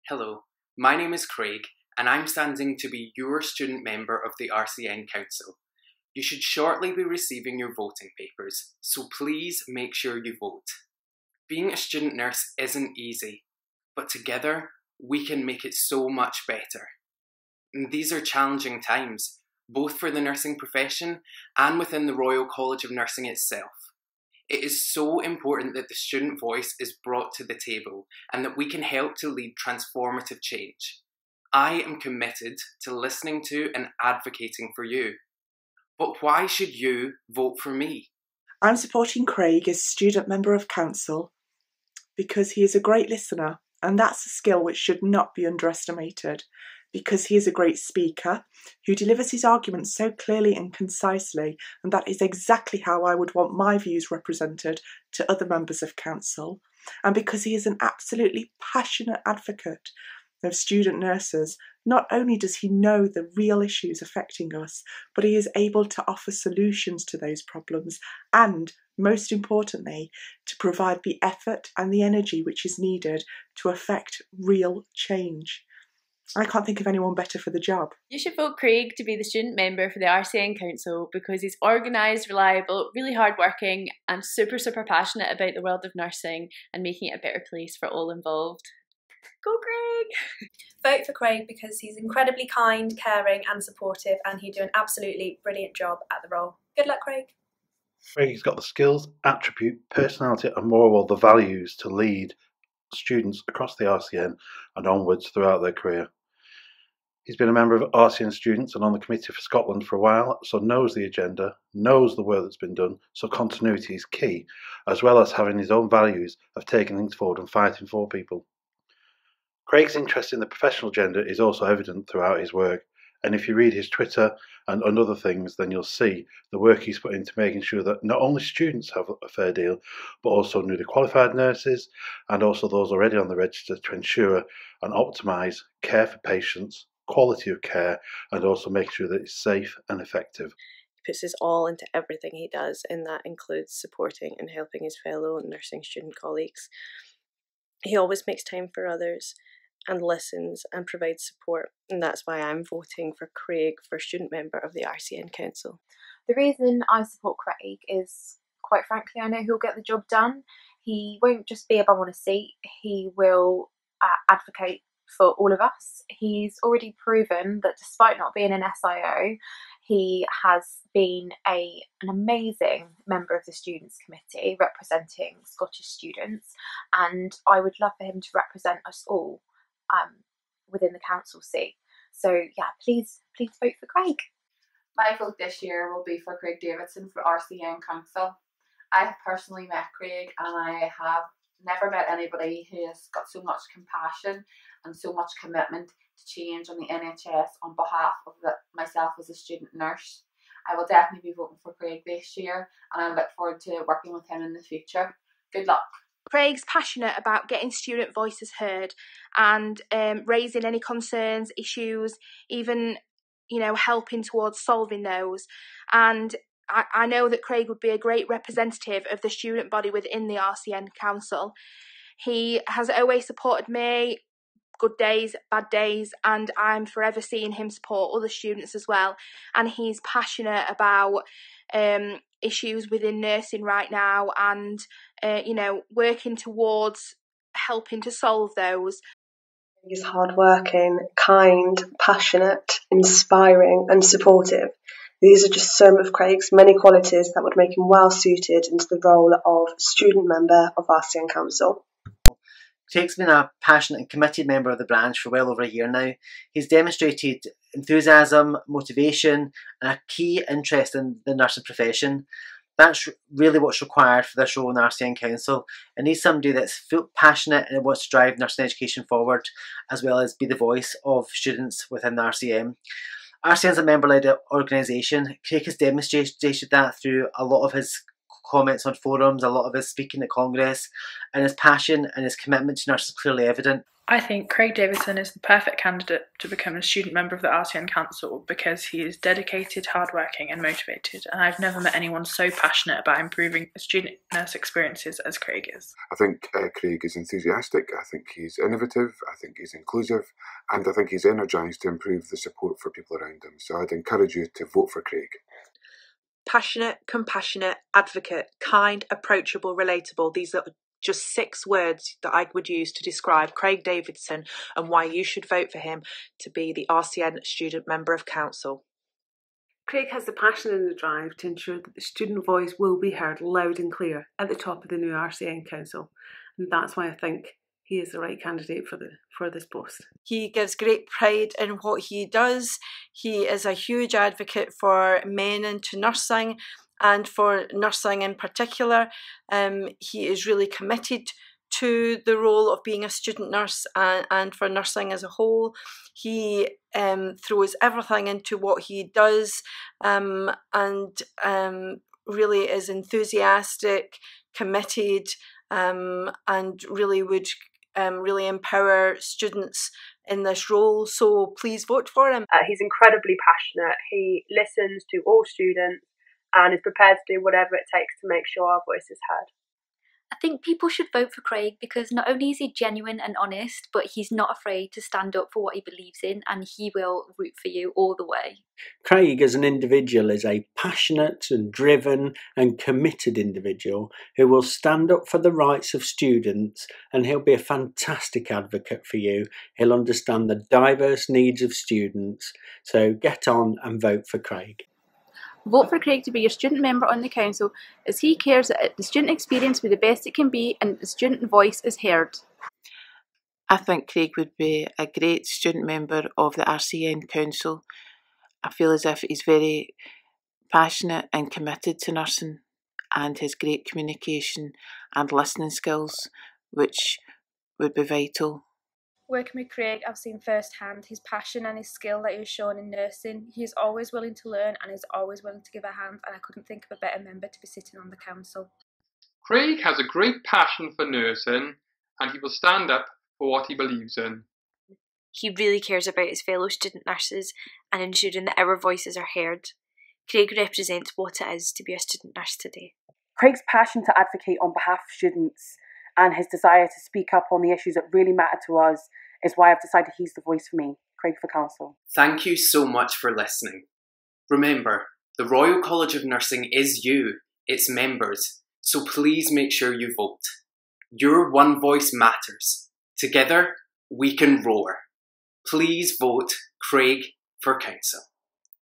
Hello, my name is Craig and I'm standing to be your student member of the RCN Council. You should shortly be receiving your voting papers, so please make sure you vote. Being a student nurse isn't easy, but together we can make it so much better. And these are challenging times, both for the nursing profession and within the Royal College of Nursing itself. It is so important that the student voice is brought to the table and that we can help to lead transformative change. I am committed to listening to and advocating for you. But why should you vote for me? I'm supporting Craig as student member of council because he is a great listener, and that's a skill which should not be underestimated, because he is a great speaker who delivers his arguments so clearly and concisely, and that is exactly how I would want my views represented to other members of council, and because he is an absolutely passionate advocate of student nurses. Not only does he know the real issues affecting us, but he is able to offer solutions to those problems and, most importantly, to provide the effort and the energy which is needed to effect real change. I can't think of anyone better for the job. You should vote Craig to be the student member for the RCN Council because he's organised, reliable, really hardworking and super passionate about the world of nursing and making it a better place for all involved. Go Craig! Vote for Craig because he's incredibly kind, caring and supportive, and he'd do an absolutely brilliant job at the role. Good luck, Craig. Craig's got the skills, attribute, personality and more of all the values to lead students across the RCN and onwards throughout their career. He's been a member of RCN Students and on the committee for Scotland for a while, so knows the agenda, knows the work that's been done, so continuity is key, as well as having his own values of taking things forward and fighting for people. Craig's interest in the professional gender is also evident throughout his work, and if you read his Twitter and other things, then you'll see the work he's put into making sure that not only students have a fair deal, but also newly qualified nurses and also those already on the register to ensure and optimise care for patients, quality of care, and also make sure that it's safe and effective. He puts his all into everything he does, and that includes supporting and helping his fellow nursing student colleagues. He always makes time for others and listens and provides support, and that's why I'm voting for Craig for student member of the RCN Council. The reason I support Craig is, quite frankly, I know he'll get the job done. He won't just be a bum on a seat, he will advocate for all of us. He's already proven that despite not being an SIO, he has been an amazing member of the Students Committee representing Scottish students, and I would love for him to represent us all within the council seat. So yeah, please vote for Craig. My vote this year will be for Craig Davidson for RCN Council. I have personally met Craig and I have never met anybody who has got so much compassion and so much commitment to change on the NHS on behalf of myself as a student nurse. I will definitely be voting for Craig this year and I look forward to working with him in the future. Good luck. Craig's passionate about getting student voices heard and raising any concerns, issues, even, helping towards solving those. And I know that Craig would be a great representative of the student body within the RCN Council. He has always supported me, good days, bad days, and I'm forever seeing him support other students as well. And he's passionate about issues within nursing right now and, working towards helping to solve those. He's hardworking, kind, passionate, inspiring and supportive. These are just some of Craig's many qualities that would make him well suited into the role of student member of RCN Council. Craig's been a passionate and committed member of the branch for well over a year now. He's demonstrated enthusiasm, motivation and a key interest in the nursing profession. That's really what's required for this role in the RCN Council. It needs somebody that's passionate and wants to drive nursing education forward, as well as be the voice of students within the RCN. RCN is a member-led organisation. Craig has demonstrated that through a lot of his comments on forums, a lot of his speaking at Congress, and his passion and his commitment to nurses is clearly evident. I think Craig Davidson is the perfect candidate to become a student member of the RCN Council because he is dedicated, hardworking and motivated, and I've never met anyone so passionate about improving student nurse experiences as Craig is. I think Craig is enthusiastic, I think he's innovative, I think he's inclusive, and I think he's energised to improve the support for people around him. So I'd encourage you to vote for Craig. Passionate, compassionate, advocate, kind, approachable, relatable. These are just 6 words that I would use to describe Craig Davidson and why you should vote for him to be the RCN Student Member of Council. Craig has the passion and the drive to ensure that the student voice will be heard loud and clear at the top of the new RCN Council, and that's why I think he is the right candidate for this post. He gives great pride in what he does. He is a huge advocate for men into nursing and for nursing in particular. He is really committed to the role of being a student nurse and for nursing as a whole. He throws everything into what he does and really is enthusiastic, committed, and really would really empower students in this role. So please vote for him. He's incredibly passionate. He listens to all students and is prepared to do whatever it takes to make sure our voice is heard. I think people should vote for Craig because not only is he genuine and honest, but he's not afraid to stand up for what he believes in, and he will root for you all the way. Craig as an individual is a passionate and driven and committed individual who will stand up for the rights of students, and he'll be a fantastic advocate for you. He'll understand the diverse needs of students. So get on and vote for Craig. Vote for Craig to be your student member on the council as he cares that the student experience be the best it can be and the student voice is heard. I think Craig would be a great student member of the RCN Council. I feel as if he's very passionate and committed to nursing, and his great communication and listening skills, which would be vital. Working with Craig, I've seen firsthand his passion and his skill that he's shown in nursing. He's always willing to learn and is always willing to give a hand, and I couldn't think of a better member to be sitting on the council. Craig has a great passion for nursing and he will stand up for what he believes in. He really cares about his fellow student nurses and ensuring that our voices are heard. Craig represents what it is to be a student nurse today. Craig's passion to advocate on behalf of students and his desire to speak up on the issues that really matter to us is why I've decided he's the voice for me. Craig for Council. Thank you so much for listening. Remember, the Royal College of Nursing is you, its members, so please make sure you vote. Your one voice matters. Together, we can roar. Please vote Craig for Council.